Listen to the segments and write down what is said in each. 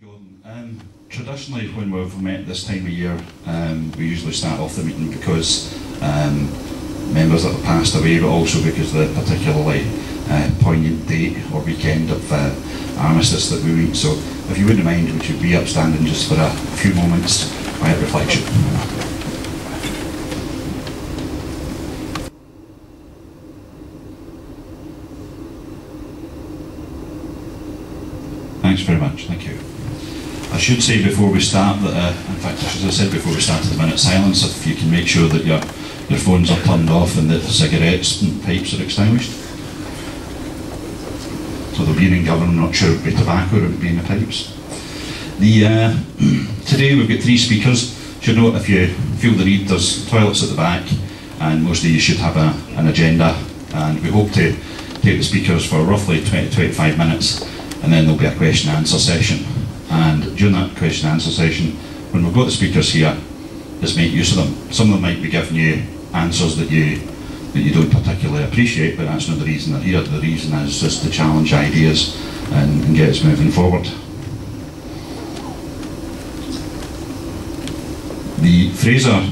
Gordon. Traditionally, when we've met this time of year, we usually start off the meeting because members that have passed away, but also because of the particularly poignant date or weekend of armistice that we meet. So, if you wouldn't mind, would you be upstanding just for a few moments, quiet reflection? Thanks very much, thank you. I should say before we start that, in fact, as I said before we started, a minute's silence, if you can make sure that your phones are turned off and that cigarettes and pipes are extinguished. So they'll be in government, I'm not sure it would be tobacco or it would be in the pipes. Today we've got 3 speakers. Should note, if you feel the need, there's toilets at the back, and most of you should have an agenda, and we hope to take the speakers for roughly 20-25 minutes, and then there'll be a question and answer session. And during that question and answer session, when we've got the speakers here, just make use of them. Some of them might be giving you answers that you don't particularly appreciate, but that's not the reason they're here. The reason is just to challenge ideas and get us moving forward. The Fraser,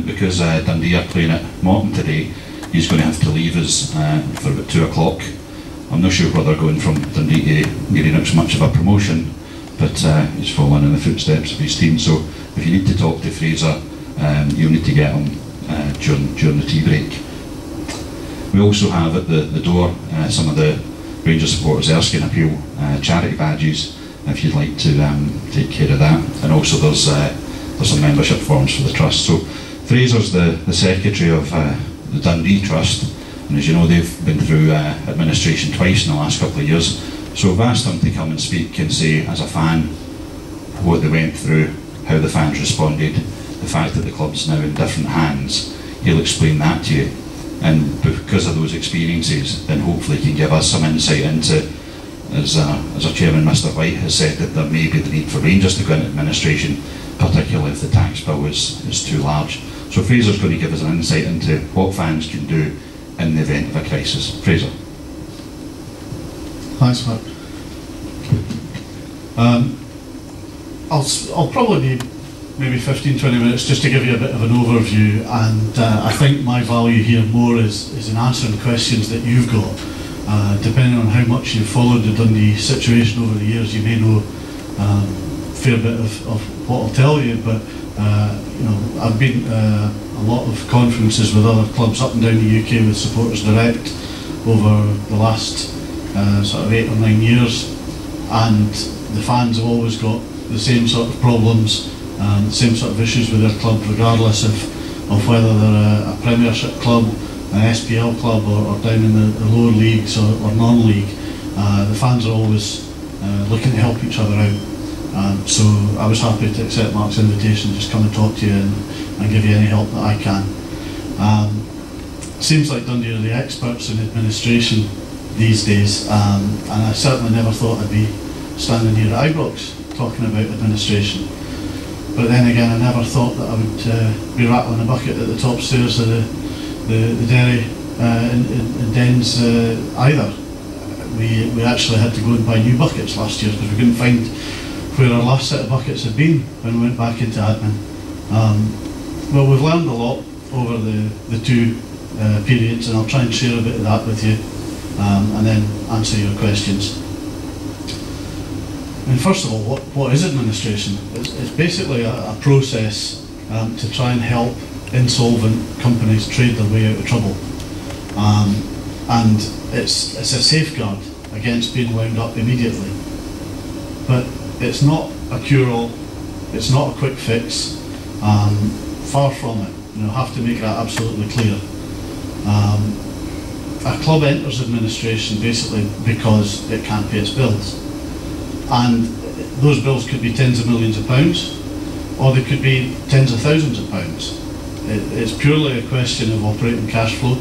because Dundee are playing at Morton today, he's going to have to leave us for about 2 o'clock. I'm not sure whether going from Dundee to Greenock's much of a promotion, but he's following in the footsteps of his team. So if you need to talk to Fraser, you'll need to get him during the tea break. We also have at the door some of the Rangers supporters Erskine Appeal charity badges, if you'd like to take care of that. And also there's some membership forms for the trust. So Fraser's the secretary of the Dundee Trust, and as you know, they've been through administration twice in the last couple of years. So I've asked him to come and speak and say, as a fan, what they went through, how the fans responded, the fact that the club's now in different hands. He'll explain that to you, and because of those experiences, then hopefully he can give us some insight into, as our chairman, Mr. White, has said, that there may be the need for Rangers to go into administration, particularly if the tax bill is too large. So Fraser's going to give us an insight into what fans can do in the event of a crisis. Fraser. Thanks, Mark. I'll probably be maybe 15-20 minutes just to give you a bit of an overview, and I think my value here more is in answering questions that you've got. Depending on how much you've followed the Dundee situation over the years, you may know a fair bit of what I'll tell you, but you know, I've been a lot of conferences with other clubs up and down the UK with Supporters Direct over the last sort of 8 or 9 years, and the fans have always got the same sort of problems, the same sort of issues with their club, regardless of whether they're a Premiership club, an SPL club, or down in the lower leagues or non-league. The fans are always looking to help each other out. So I was happy to accept Mark's invitation, just come and talk to you and give you any help that I can. Seems like Dundee are the experts in administration these days, and I certainly never thought I'd be standing here at Ibrox talking about administration. But then again, I never thought that I would be rattling a bucket at the top stairs of the dairy in Dens either. We actually had to go and buy new buckets last year because we couldn't find where our last set of buckets had been when we went back into admin. Well, we've learned a lot over the 2 periods, and I'll try and share a bit of that with you, and then answer your questions. And first of all, what is administration? It's basically a process to try and help insolvent companies trade their way out of trouble. And it's a safeguard against being wound up immediately. But it's not a cure-all, it's not a quick fix, far from it. You know, have to make that absolutely clear. A club enters administration basically because it can't pay its bills. And those bills could be tens of millions of pounds, or they could be tens of thousands of pounds. It's purely a question of operating cash flow,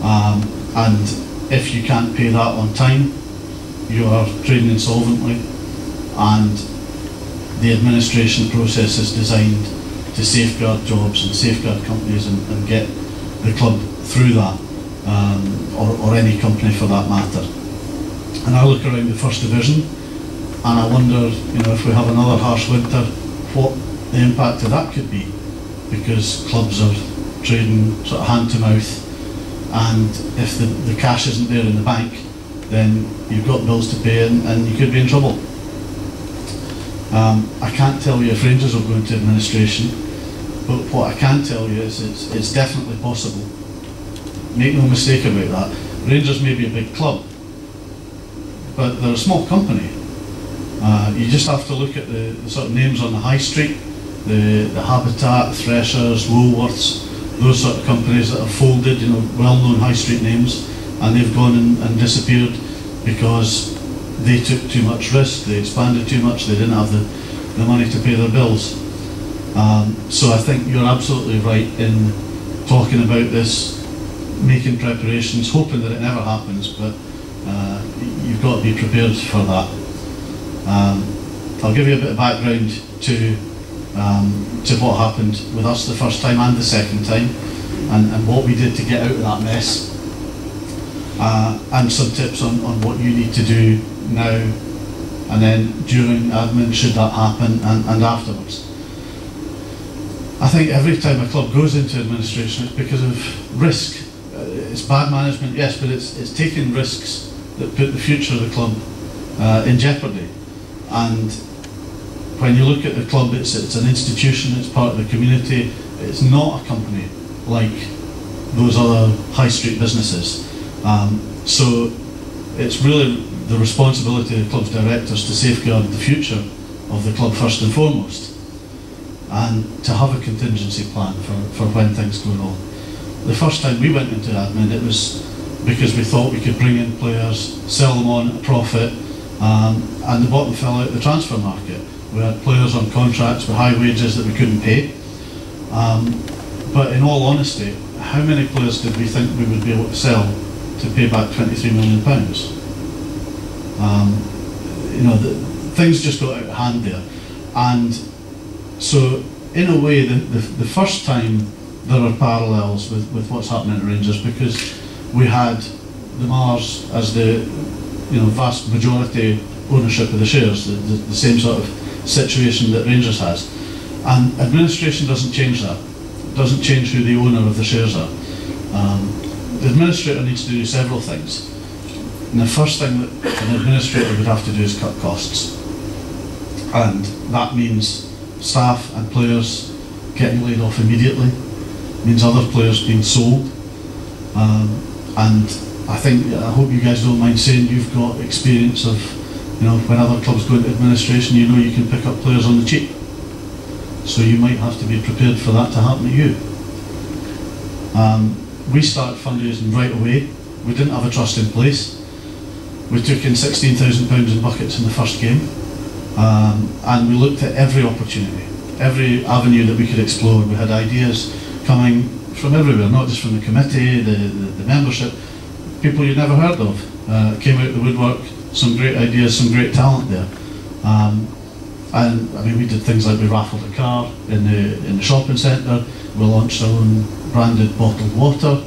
and if you can't pay that on time, you are trading insolvently, and the administration process is designed to safeguard jobs and safeguard companies and get the club through that, or any company for that matter. And I look around the First Division, And I wonder, if we have another harsh winter, what the impact of that could be, because clubs are trading sort of hand to mouth, and if the cash isn't there in the bank, then you've got bills to pay and you could be in trouble. I can't tell you if Rangers will go into administration, but what I can tell you is it's definitely possible. Make no mistake about that. Rangers may be a big club, but they're a small company. You just have to look at the sort of names on the high street, the Habitat, Threshers, Woolworths, those sort of companies that have folded, well-known high street names, and they've gone and disappeared because they took too much risk, they expanded too much, they didn't have the money to pay their bills. So I think you're absolutely right in talking about this, making preparations, hoping that it never happens, but you've got to be prepared for that. I'll give you a bit of background to what happened with us the first time and the second time, and what we did to get out of that mess, and some tips on what you need to do now and then during admin should that happen, and afterwards. I think every time a club goes into administration it's because of risk. It's bad management, yes, but it's taking risks that put the future of the club in jeopardy. And when you look at the club, it's an institution, it's part of the community, it's not a company like those other high street businesses. So it's really the responsibility of the club's directors to safeguard the future of the club first and foremost, and to have a contingency plan for when things go wrong. The first time we went into admin, it was because we thought we could bring in players, sell them on at a profit, and the bottom fell out of the transfer market. We had players on contracts with high wages that we couldn't pay. But in all honesty, how many players did we think we would be able to sell to pay back £23 million? Things just got out of hand there. And so, in a way, the first time there are parallels with what's happening at Rangers, because we had the Mars as the vast majority ownership of the shares, the same sort of situation that Rangers has. And administration doesn't change that. It doesn't change who the owner of the shares are. The administrator needs to do several things. And the first thing that an administrator would have to do is cut costs. And that means staff and players getting laid off immediately, it means other players being sold. And I hope you guys don't mind saying you've got experience of, when other clubs go into administration, you can pick up players on the cheap. So you might have to be prepared for that to happen to you. We started fundraising right away. We didn't have a trust in place. We took in £16,000 in buckets in the first game, and we looked at every opportunity, every avenue that we could explore. We had ideas coming from everywhere, not just from the committee, the membership, people you'd never heard of came out of the woodwork. Some great ideas, some great talent there. And I mean, we did things like we raffled a car in the shopping centre. We launched our own branded bottled water.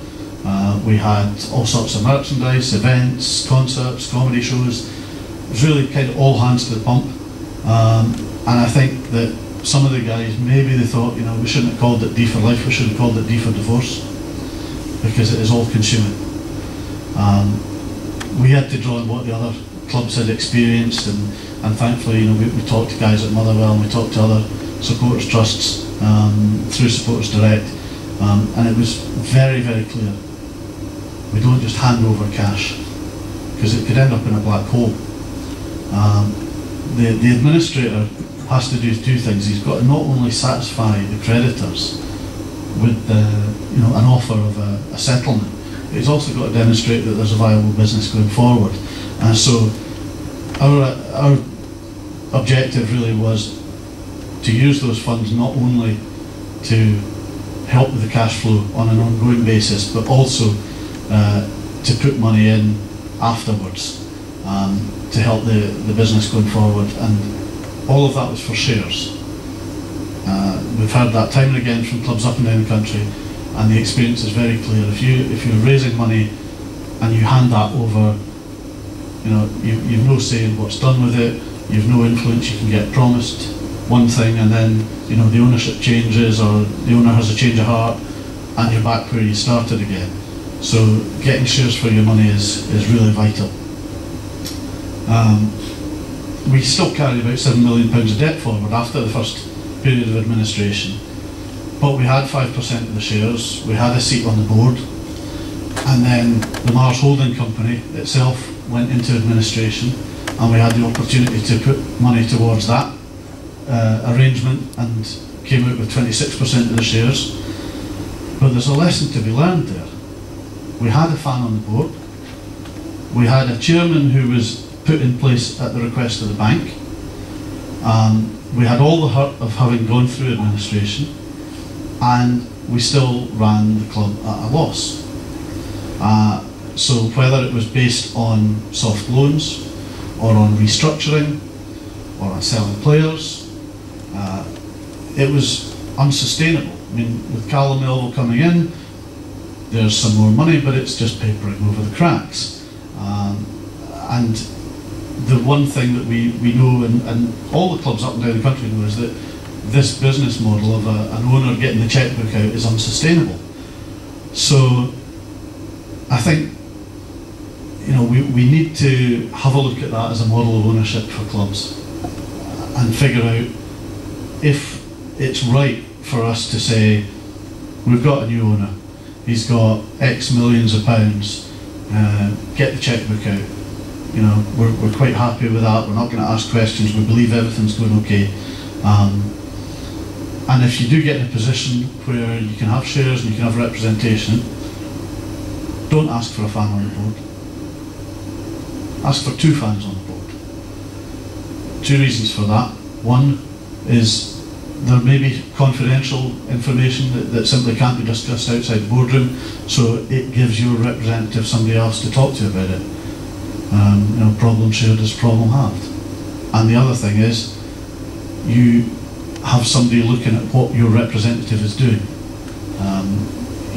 We had all sorts of merchandise, events, concerts, comedy shows. It was really kind of all hands to the pump. And I think that some of the guys, maybe they thought, we shouldn't have called it D for Life, we should have called it D for Divorce, because it is all consuming. We had to draw on what the other clubs had experienced, and thankfully, we talked to guys at Motherwell, and we talked to other supporters trusts through Supporters Direct, and it was very, very clear. We don't just hand over cash, because it could end up in a black hole. The administrator has to do two things. He's got to not only satisfy the creditors with an offer of a settlement, but he's also got to demonstrate that there's a viable business going forward. And so our objective really was to use those funds not only to help with the cash flow on an ongoing basis, but also to put money in afterwards to help the business going forward. And all of that was for shares. We've heard that time and again from clubs up and down the country, and the experience is very clear. If you're raising money and you hand that over, you've no say in what's done with it, you've no influence. You can get promised one thing and then, you know, the ownership changes or the owner has a change of heart and you're back where you started again. So getting shares for your money is really vital. We still carry about £7 million of debt forward after the first period of administration, but we had 5% of the shares, we had a seat on the board, and then the Mars Holding Company itself went into administration and we had the opportunity to put money towards that arrangement and came out with 26% of the shares. But there's a lesson to be learned there. We had a fan on the board, we had a chairman who was put in place at the request of the bank, we had all the hurt of having gone through administration, and we still ran the club at a loss. So whether it was based on soft loans or on restructuring or on selling players, it was unsustainable. I mean, with Callum Melville coming in, there's some more money, but it's just papering over the cracks. And the one thing that we know, and all the clubs up and down the country know, is that this business model of an owner getting the chequebook out is unsustainable. So I think, you know, we need to have a look at that as a model of ownership for clubs and figure out if it's right for us to say, we've got a new owner, he's got X millions of pounds, get the chequebook out. You know, we're quite happy with that, we're not going to ask questions, we believe everything's going okay. And if you do get in a position where you can have shares and you can have representation, don't ask for a fan on the board. Ask for 2 fans on the board. 2 reasons for that. One is there may be confidential information that simply can't be discussed outside the boardroom, so it gives your representative somebody else to talk to about it. You know, problem shared is problem halved. And the other thing is, you have somebody looking at what your representative is doing.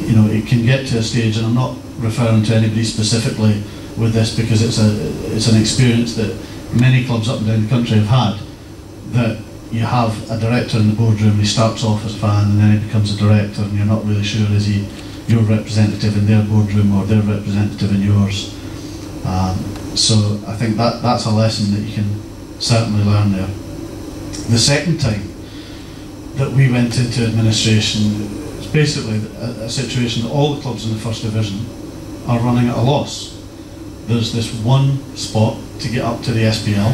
You know, it can get to a stage, and I'm not referring to anybody specifically with this because it's an experience that many clubs up and down the country have had, that you have a director in the boardroom, he starts off as a fan and then he becomes a director, and you're not really sure, is he your representative in their boardroom or their representative in yours. So I think that's a lesson that you can certainly learn there. The second time that we went into administration, it's basically a situation that all the clubs in the first division are running at a loss. There's this one spot to get up to the SPL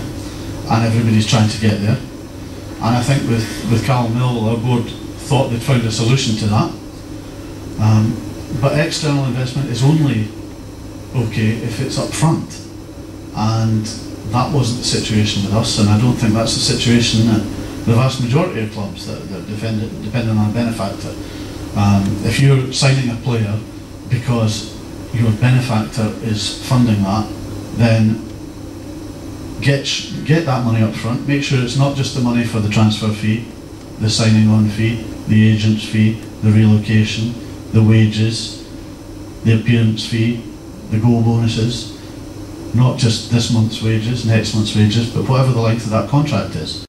and everybody's trying to get there. And I think with Callum Melville, our board thought they'd found a solution to that. But external investment is only okay if it's up front. And that wasn't the situation with us, and I don't think that's the situation that the vast majority of clubs that depend on a benefactor. If you're signing a player because your benefactor is funding that, then get that money up front. Make sure it's not just the money for the transfer fee, the signing on fee, the agent's fee, the relocation, the wages, the appearance fee, the goal bonuses, not just this month's wages, next month's wages, but whatever the length of that contract is.